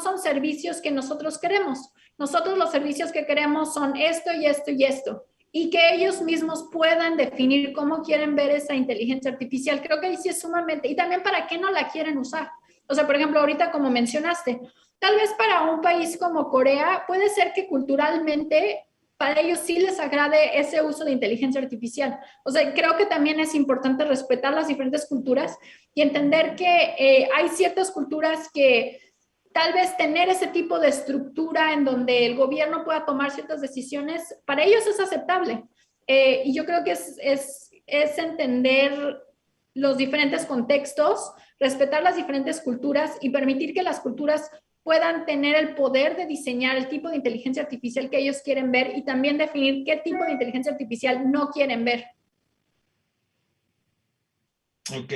son servicios que nosotros queremos. Nosotros los servicios que queremos son esto y esto y esto. Y que ellos mismos puedan definir cómo quieren ver esa inteligencia artificial. Creo que ahí sí es sumamente, y también para qué no la quieren usar. O sea, por ejemplo, ahorita como mencionaste, tal vez para un país como Corea puede ser que culturalmente para ellos sí les agrade ese uso de inteligencia artificial. O sea, creo que también es importante respetar las diferentes culturas y entender que hay ciertas culturas que tal vez tener ese tipo de estructura en donde el gobierno pueda tomar ciertas decisiones, para ellos es aceptable. Y yo creo que es entender los diferentes contextos, respetar las diferentes culturas y permitir que las culturas puedan tener el poder de diseñar el tipo de inteligencia artificial que ellos quieren ver y también definir qué tipo de inteligencia artificial no quieren ver. Ok,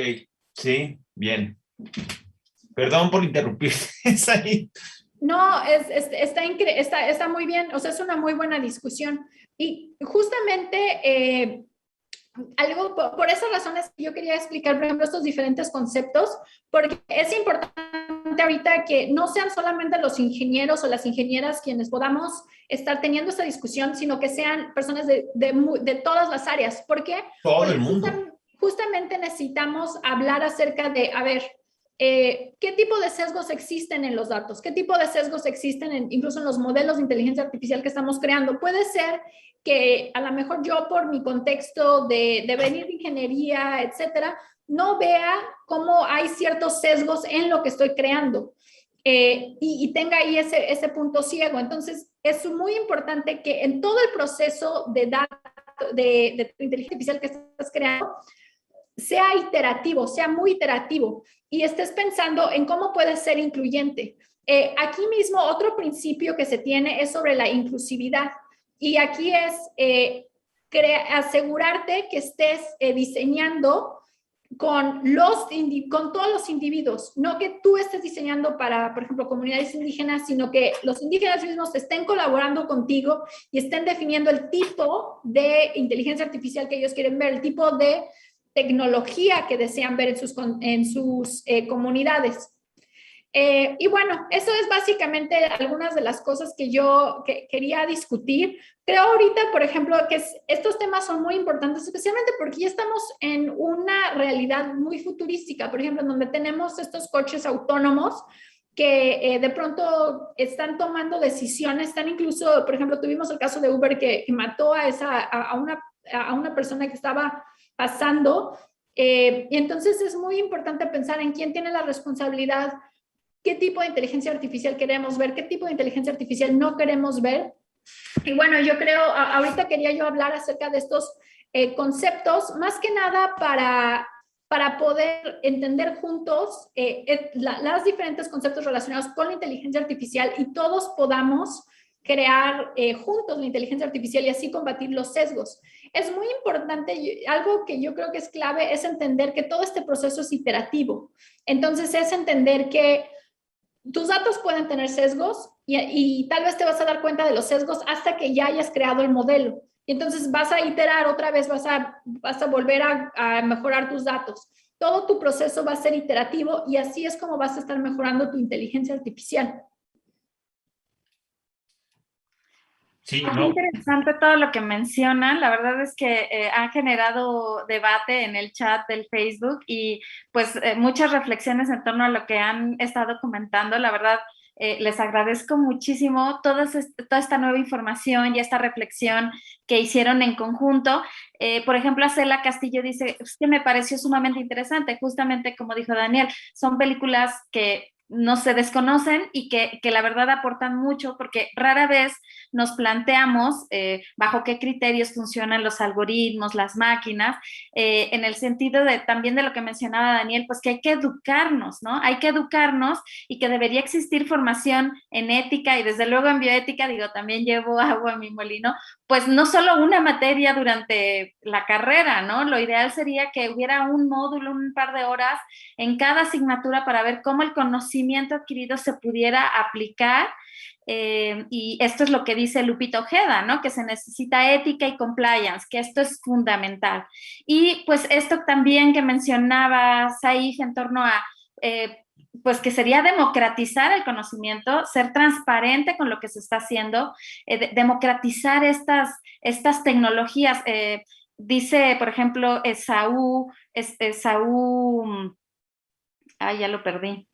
sí, bien. Perdón por interrumpir. Es ahí. No, está muy bien, o sea, es una muy buena discusión. Y justamente algo, por esas razones yo quería explicar, por ejemplo, estos diferentes conceptos, porque es importante ahorita que no sean solamente los ingenieros o las ingenieras quienes podamos estar teniendo esta discusión, sino que sean personas de todas las áreas. ¿Por qué? Todo Porque el mundo. justamente necesitamos hablar acerca de, a ver, qué tipo de sesgos existen en los datos, qué tipo de sesgos existen incluso en los modelos de inteligencia artificial que estamos creando. Puede ser que a lo mejor yo por mi contexto de venir de ingeniería, etcétera, no vea cómo hay ciertos sesgos en lo que estoy creando y tenga ahí ese punto ciego. Entonces, es muy importante que en todo el proceso de inteligencia artificial que estás creando, sea iterativo, sea muy iterativo y estés pensando en cómo puede ser incluyente. Aquí mismo otro principio que se tiene es sobre la inclusividad y aquí es asegurarte que estés diseñando con todos los individuos, no que tú estés diseñando para, por ejemplo, comunidades indígenas, sino que los indígenas mismos estén colaborando contigo y estén definiendo el tipo de inteligencia artificial que ellos quieren ver, el tipo de tecnología que desean ver en sus comunidades. Y bueno, eso es básicamente algunas de las cosas que yo quería discutir. Creo ahorita, por ejemplo, que estos temas son muy importantes, especialmente porque ya estamos en una realidad muy futurística, por ejemplo, en donde tenemos estos coches autónomos que de pronto están tomando decisiones, están incluso, por ejemplo, tuvimos el caso de Uber que mató a una persona que estaba pasando, y entonces es muy importante pensar en quién tiene la responsabilidad, qué tipo de inteligencia artificial queremos ver, qué tipo de inteligencia artificial no queremos ver. Y bueno, yo creo, ahorita quería yo hablar acerca de estos conceptos, más que nada para poder entender juntos los diferentes conceptos relacionados con la inteligencia artificial y todos podamos crear juntos la inteligencia artificial y así combatir los sesgos. Es muy importante, algo que yo creo que es clave es entender que todo este proceso es iterativo. Entonces es entender que tus datos pueden tener sesgos y tal vez te vas a dar cuenta de los sesgos hasta que ya hayas creado el modelo. Y entonces vas a iterar otra vez, vas a volver a mejorar tus datos. Todo tu proceso va a ser iterativo y así es como vas a estar mejorando tu inteligencia artificial. Sí, Qué no. interesante todo lo que mencionan. La verdad es que han generado debate en el chat del Facebook y pues muchas reflexiones en torno a lo que han estado comentando. La verdad, les agradezco muchísimo toda esta nueva información y esta reflexión que hicieron en conjunto. Por ejemplo, Acela Castillo dice, es que me pareció sumamente interesante, justamente como dijo Daniel, son películas que no se desconocen y que la verdad aportan mucho porque rara vez nos planteamos bajo qué criterios funcionan los algoritmos, las máquinas, en el sentido también de lo que mencionaba Daniel, pues que hay que educarnos, ¿no? Hay que educarnos y que debería existir formación en ética y desde luego en bioética, digo, también llevo agua a mi molino, pues no solo una materia durante la carrera, ¿no? Lo ideal sería que hubiera un módulo, un par de horas en cada asignatura para ver cómo el conocimiento adquirido se pudiera aplicar. Y esto es lo que dice Lupita Ojeda, ¿no? Que se necesita ética y compliance, que esto es fundamental. Y pues esto también que mencionaba Saif en torno a, pues que sería democratizar el conocimiento, ser transparente con lo que se está haciendo, democratizar estas tecnologías. Dice, por ejemplo, Esaú, ay, ya lo perdí.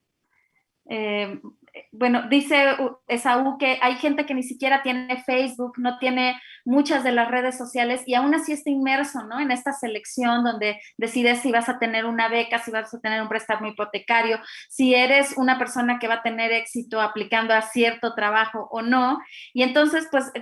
Bueno, dice Esaú que hay gente que ni siquiera tiene Facebook, no tiene muchas de las redes sociales y aún así está inmerso, ¿no? En esta selección donde decides si vas a tener una beca, si vas a tener un préstamo hipotecario, si eres una persona que va a tener éxito aplicando a cierto trabajo o no. Y entonces, pues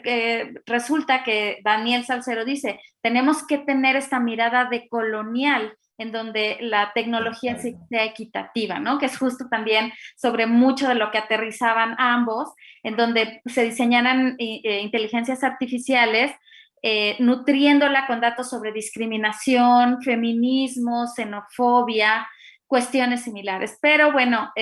resulta que Daniel Salcero dice, tenemos que tener esta mirada decolonial en donde la tecnología sea equitativa, ¿no? Que es justo también sobre mucho de lo que aterrizaban ambos, en donde se diseñaran inteligencias artificiales nutriéndola con datos sobre discriminación, feminismo, xenofobia, cuestiones similares. Pero bueno,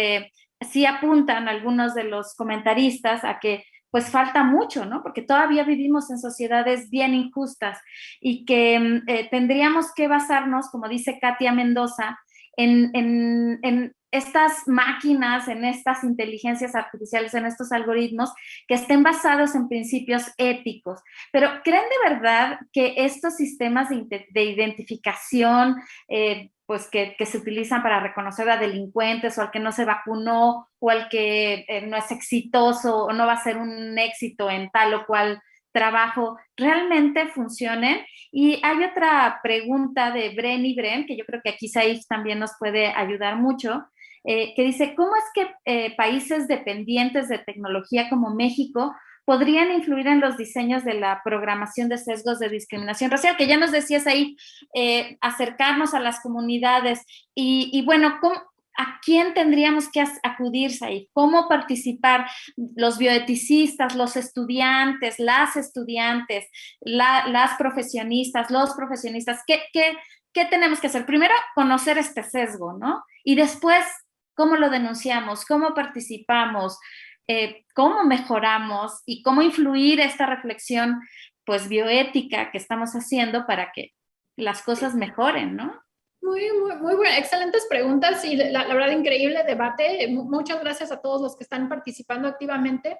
sí apuntan algunos de los comentaristas a que pues falta mucho, ¿no? Porque todavía vivimos en sociedades bien injustas y que tendríamos que basarnos, como dice Katia Mendoza, en estas máquinas, en estas inteligencias artificiales, en estos algoritmos que estén basados en principios éticos. Pero ¿creen de verdad que estos sistemas de identificación pues que se utilizan para reconocer a delincuentes o al que no se vacunó o al que no es exitoso o no va a ser un éxito en tal o cual trabajo, realmente funcionen. Y hay otra pregunta de Bren, que yo creo que aquí Saif también nos puede ayudar mucho, que dice, ¿cómo es que países dependientes de tecnología como México podrían influir en los diseños de la programación de sesgos de discriminación racial? Que ya nos decías ahí, acercarnos a las comunidades y bueno, ¿a quién tendríamos que acudir ahí? ¿Cómo participar los bioeticistas, los estudiantes, las estudiantes, las profesionistas, los profesionistas? ¿Qué tenemos que hacer? Primero, conocer este sesgo, ¿no? Y después, ¿cómo lo denunciamos? ¿Cómo participamos? ¿Cómo mejoramos? Y cómo influir esta reflexión, pues, bioética que estamos haciendo para que las cosas mejoren, ¿no? Muy buenas, excelentes preguntas y la verdad increíble debate. Muchas gracias a todos los que están participando activamente.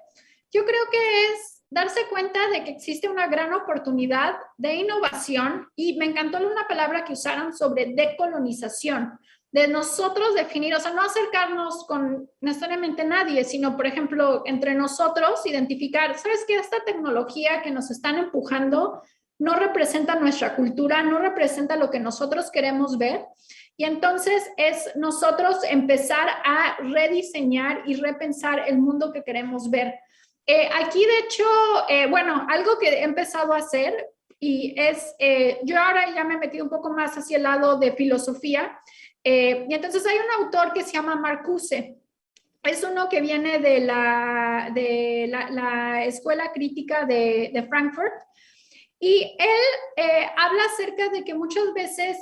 Yo creo que es darse cuenta de que existe una gran oportunidad de innovación y me encantó una palabra que usaron sobre decolonización, de nosotros definir, o sea, no acercarnos con necesariamente nadie, sino, por ejemplo, entre nosotros identificar, ¿sabes qué? Esta tecnología que nos están empujando no representa nuestra cultura, no representa lo que nosotros queremos ver. Y entonces es nosotros empezar a rediseñar y repensar el mundo que queremos ver. Aquí, de hecho, bueno, algo que he empezado a hacer y es, yo ahora ya me he metido un poco más hacia el lado de filosofía. Y entonces hay un autor que se llama Marcuse. Es uno que viene de la Escuela Crítica de Frankfurt. Y él habla acerca de que muchas veces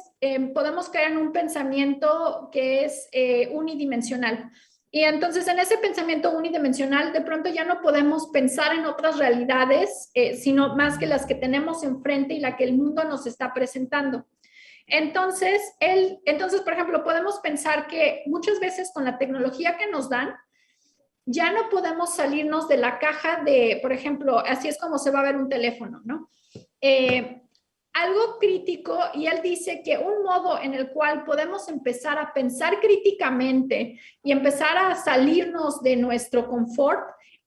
podemos caer en un pensamiento que es unidimensional. Y entonces en ese pensamiento unidimensional de pronto ya no podemos pensar en otras realidades, sino más que las que tenemos enfrente y la que el mundo nos está presentando. Entonces, por ejemplo, podemos pensar que muchas veces con la tecnología que nos dan, ya no podemos salirnos de la caja de, por ejemplo, así es como se va a ver un teléfono, ¿no? Algo crítico, y él dice que un modo en el cual podemos empezar a pensar críticamente y empezar a salirnos de nuestro confort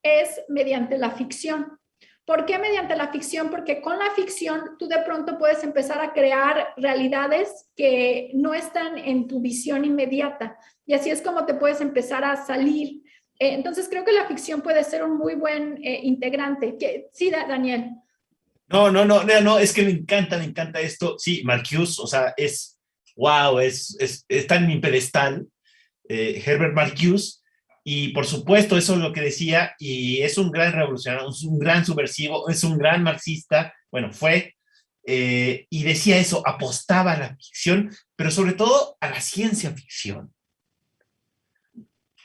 es mediante la ficción. ¿Por qué mediante la ficción? Porque con la ficción tú de pronto puedes empezar a crear realidades que no están en tu visión inmediata y así es como te puedes empezar a salir. Entonces creo que la ficción puede ser un muy buen integrante. Sí, Daniel. No, es que me encanta esto. Sí, Marcuse, o sea, wow, está en mi pedestal, Herbert Marcuse, y por supuesto, eso es lo que decía, y es un gran revolucionario, es un gran subversivo, es un gran marxista, bueno, fue, y decía eso, apostaba a la ficción, pero sobre todo a la ciencia ficción.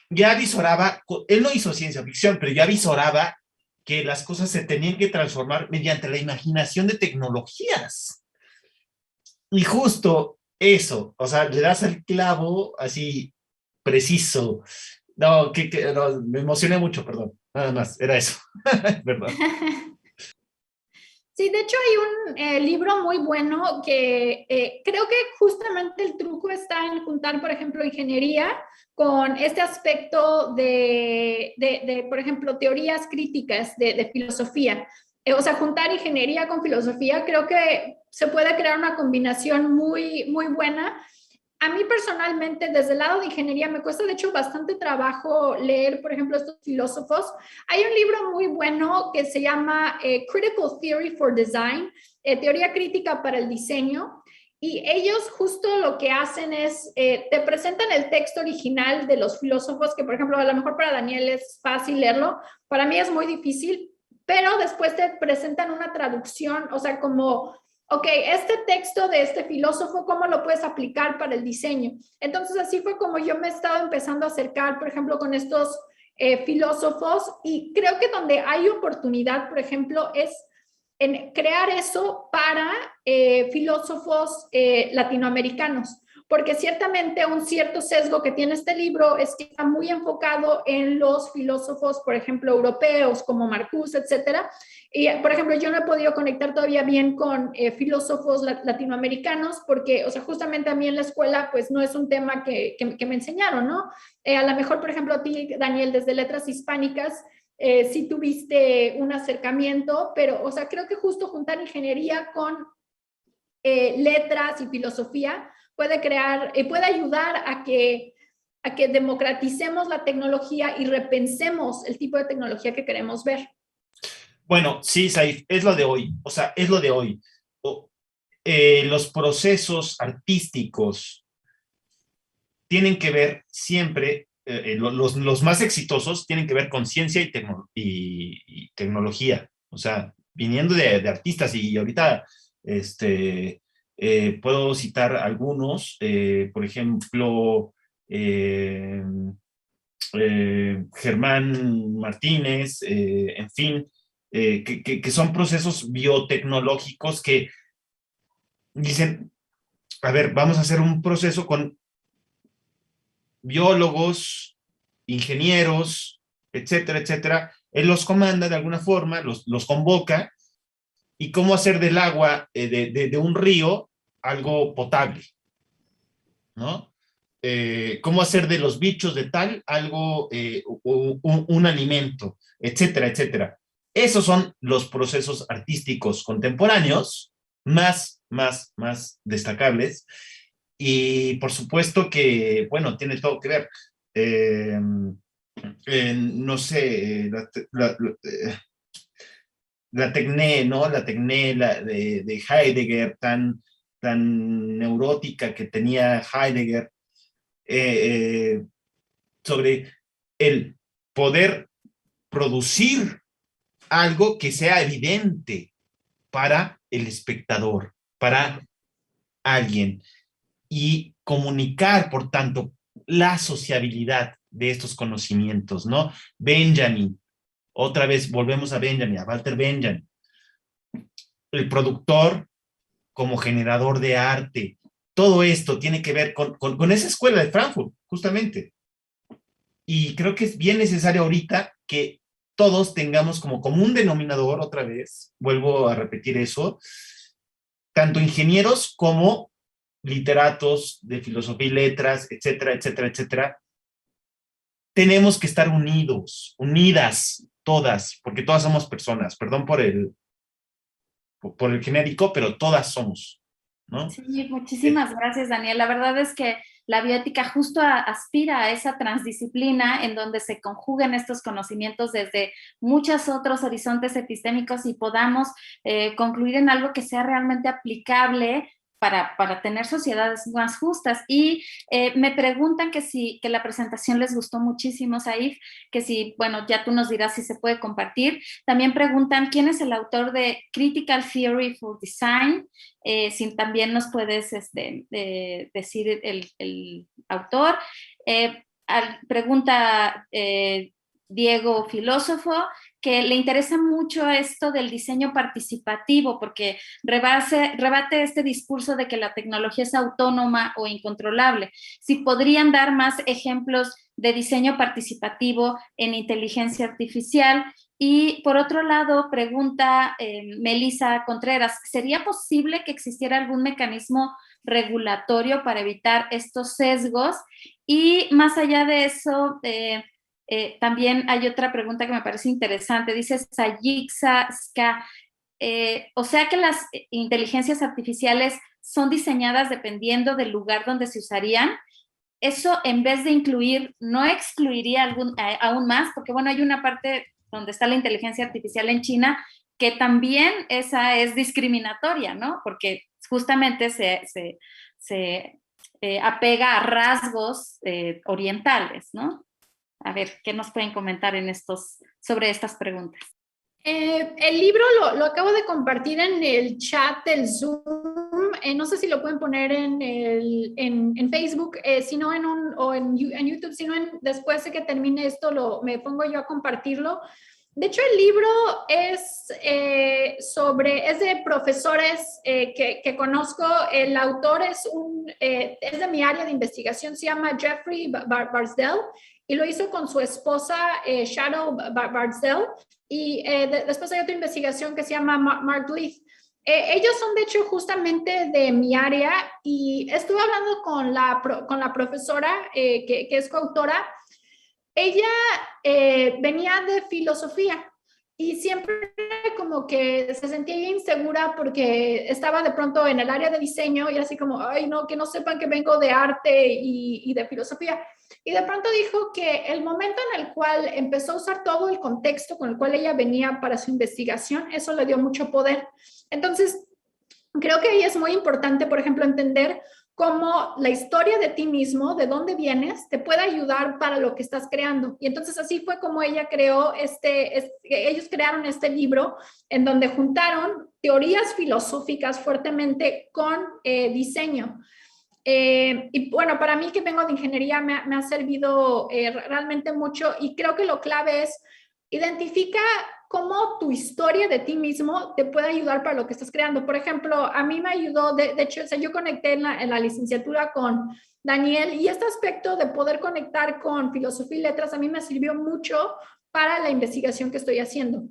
Ya visoraba, él no hizo ciencia ficción, pero ya visoraba que las cosas se tenían que transformar mediante la imaginación de tecnologías. Y justo eso, o sea, le das al clavo así preciso. No, no, me emocioné mucho, perdón. Nada más, era eso. Perdón. Sí, de hecho hay un libro muy bueno que creo que justamente el truco está en juntar, por ejemplo, ingeniería con este aspecto de por ejemplo, teorías críticas de filosofía. O sea, juntar ingeniería con filosofía, creo que se puede crear una combinación muy buena. A mí personalmente, desde el lado de ingeniería, me cuesta de hecho bastante trabajo leer, por ejemplo, estos filósofos. Hay un libro muy bueno que se llama Critical Theory for Design, Teoría Crítica para el Diseño, y ellos justo lo que hacen es, te presentan el texto original de los filósofos, que por ejemplo, a lo mejor para Daniel es fácil leerlo, para mí es muy difícil, pero después te presentan una traducción, o sea, como ok, este texto de este filósofo, ¿cómo lo puedes aplicar para el diseño? Entonces, así fue como yo me he estado empezando a acercar, por ejemplo, con estos filósofos y creo que donde hay oportunidad, por ejemplo, es en crear eso para filósofos latinoamericanos. porque ciertamente un cierto sesgo que tiene este libro es que está muy enfocado en los filósofos, por ejemplo, europeos como Marcuse, etcétera. Y, por ejemplo, yo no he podido conectar todavía bien con filósofos latinoamericanos porque, o sea, justamente a mí en la escuela, pues no es un tema que me enseñaron, ¿no? A lo mejor, por ejemplo, a ti, Daniel, desde Letras Hispánicas, sí tuviste un acercamiento, pero, o sea, creo que justo juntar ingeniería con letras y filosofía puede puede ayudar a que democraticemos la tecnología y repensemos el tipo de tecnología que queremos ver. Bueno, sí, Saif, es lo de hoy, o sea, es lo de hoy. Los procesos artísticos tienen que ver siempre, los más exitosos tienen que ver con ciencia y tecnología, o sea, viniendo de artistas y ahorita puedo citar algunos, por ejemplo, Germán Martínez, en fin, que son procesos biotecnológicos que dicen, a ver, vamos a hacer un proceso con biólogos, ingenieros, etcétera, etcétera. Él los comanda de alguna forma, los convoca, y cómo hacer del agua de un río algo potable, ¿no? Cómo hacer de los bichos de tal algo, un alimento, etcétera, etcétera. Esos son los procesos artísticos contemporáneos más destacables. Y por supuesto que, bueno, tiene todo que ver. No sé, la tecné, ¿no? La tecné de Heidegger, tan neurótica que tenía Heidegger, eh, sobre el poder producir algo que sea evidente para el espectador, para alguien, y comunicar, por tanto, la sociabilidad de estos conocimientos, ¿no? Benjamin, otra vez volvemos a Benjamin, a Walter Benjamin, el productor como generador de arte. Todo esto tiene que ver con esa escuela de Frankfurt, justamente. Y creo que es bien necesario ahorita que todos tengamos como común denominador, otra vez, vuelvo a repetir eso, tanto ingenieros como literatos de filosofía y letras, etcétera, etcétera, etcétera. Tenemos que estar unidos, unidas, todas, porque todas somos personas. Perdón por el genérico, pero todas somos, ¿no? Sí, muchísimas gracias, Daniel. La verdad es que la bioética justo aspira a esa transdisciplina en donde se conjuguen estos conocimientos desde muchos otros horizontes epistémicos y podamos concluir en algo que sea realmente aplicable para tener sociedades más justas. Y me preguntan que la presentación les gustó muchísimo, Saif, que si, bueno, ya tú nos dirás si se puede compartir. También preguntan quién es el autor de Critical Theory for Design. Si también nos puedes decir el autor. Pregunta Diego, filósofo, que le interesa mucho esto del diseño participativo, porque rebate este discurso de que la tecnología es autónoma o incontrolable. Si podrían dar más ejemplos de diseño participativo en inteligencia artificial. Y por otro lado, pregunta Melissa Contreras, ¿sería posible que existiera algún mecanismo regulatorio para evitar estos sesgos? Y más allá de eso, también hay otra pregunta que me parece interesante. Dice Sayixa Ska, o sea que las inteligencias artificiales son diseñadas dependiendo del lugar donde se usarían. Eso, en vez de incluir, ¿no excluiría aún más? Porque, bueno, hay una parte donde está la inteligencia artificial en China que también esa es discriminatoria, ¿no? Porque justamente se apega a rasgos orientales, ¿no? A ver, ¿qué nos pueden comentar sobre estas preguntas? El libro lo acabo de compartir en el chat del Zoom. No sé si lo pueden poner en Facebook, sino en YouTube, sino después de que termine esto, me pongo yo a compartirlo. De hecho, el libro es es de profesores que conozco. El autor es de mi área de investigación, se llama Jeffrey Barsdell, y lo hizo con su esposa Shadow Barsdell, y después hay otra investigación que se llama Mark Leith. Ellos son, de hecho, justamente de mi área, y estuve hablando con la profesora que es coautora. Ella venía de filosofía y siempre como que se sentía insegura porque estaba de pronto en el área de diseño y así como, ay, no, que no sepan que vengo de arte y de filosofía. Y de pronto dijo que el momento en el cual empezó a usar todo el contexto con el cual ella venía para su investigación, eso le dio mucho poder. Entonces, creo que ahí es muy importante, por ejemplo, entender cómo la historia de ti mismo, de dónde vienes, te puede ayudar para lo que estás creando. Y entonces así fue como ella creó ellos crearon este libro en donde juntaron teorías filosóficas fuertemente con diseño. Y bueno, para mí que vengo de ingeniería me ha servido realmente mucho, y creo que lo clave es identifica cómo tu historia de ti mismo te puede ayudar para lo que estás creando. Por ejemplo, a mí me ayudó, de hecho, o sea, yo conecté en la licenciatura con Daniel, y este aspecto de poder conectar con filosofía y letras a mí me sirvió mucho para la investigación que estoy haciendo.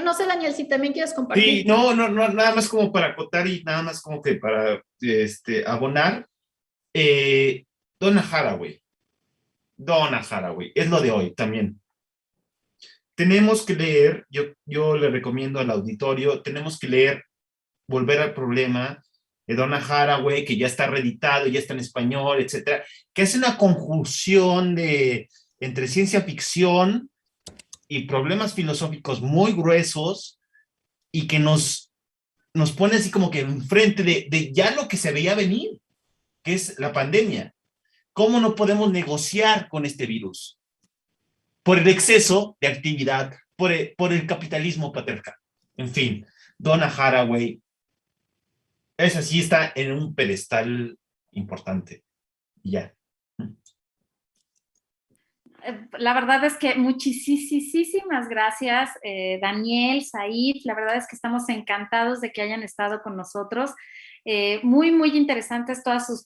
No sé, Daniel, si también quieres compartir. Sí, no, nada más como para acotar y nada más como que para abonar. Donna Haraway, es lo de hoy también. Tenemos que leer, yo le recomiendo al auditorio, tenemos que leer Volver al Problema, de Donna Haraway, que ya está reeditado, ya está en español, etcétera, que hace una conjunción entre ciencia ficción y problemas filosóficos muy gruesos, y que nos pone así como que enfrente de ya lo que se veía venir, que es la pandemia. ¿Cómo no podemos negociar con este virus? Por el exceso de actividad, por el capitalismo patriarcal. En fin, Donna Haraway, esa sí está en un pedestal importante. Ya. La verdad es que muchísimas gracias, Daniel, Said. La verdad es que estamos encantados de que hayan estado con nosotros. Muy interesantes todas sus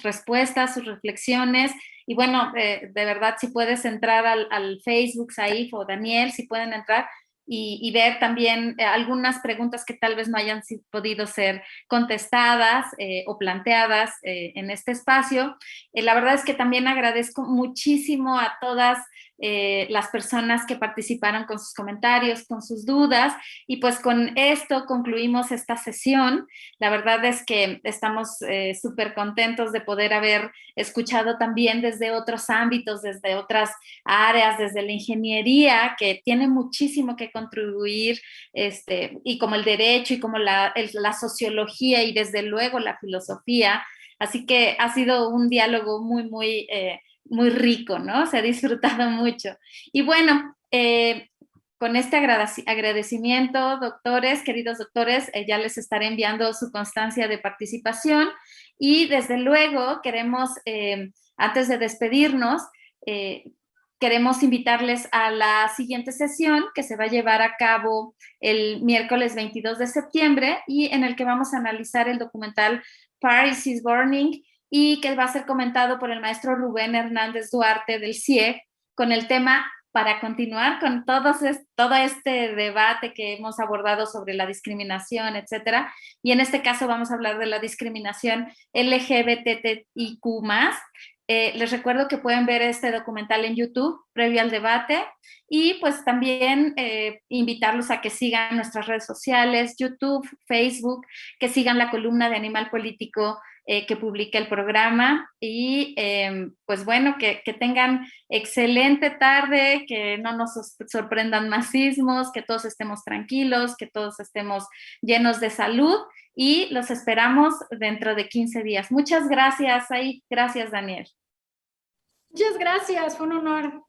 respuestas, sus reflexiones. Y bueno, de verdad, si puedes entrar al Facebook, Said o Daniel, si pueden entrar y ver también algunas preguntas que tal vez no hayan podido ser contestadas o planteadas en este espacio. La verdad es que también agradezco muchísimo a todas las personas que participaron con sus comentarios, con sus dudas, y pues con esto concluimos esta sesión. La verdad es que estamos súper contentos de poder haber escuchado también desde otros ámbitos, desde otras áreas, desde la ingeniería, que tiene muchísimo que contribuir, y como el derecho y como la sociología y desde luego la filosofía. Así que ha sido un diálogo muy rico, ¿no? Se ha disfrutado mucho. Y bueno, con este agradecimiento, doctores, queridos doctores, ya les estaré enviando su constancia de participación, y desde luego queremos, antes de despedirnos, queremos invitarles a la siguiente sesión que se va a llevar a cabo el miércoles 22 de septiembre y en el que vamos a analizar el documental Paris is Burning, y que va a ser comentado por el maestro Rubén Hernández Duarte del CIEG con el tema para continuar con todo este debate que hemos abordado sobre la discriminación, etcétera. Y en este caso vamos a hablar de la discriminación LGBTIQ+. Les recuerdo que pueden ver este documental en YouTube previo al debate, y pues también invitarlos a que sigan nuestras redes sociales, YouTube, Facebook, que sigan la columna de Animal Político que publica el programa, y pues bueno, que tengan excelente tarde, que no nos sorprendan más sismos, que todos estemos tranquilos, que todos estemos llenos de salud, y los esperamos dentro de 15 días. Muchas gracias, Said. Gracias, Daniel. Muchas gracias, fue un honor.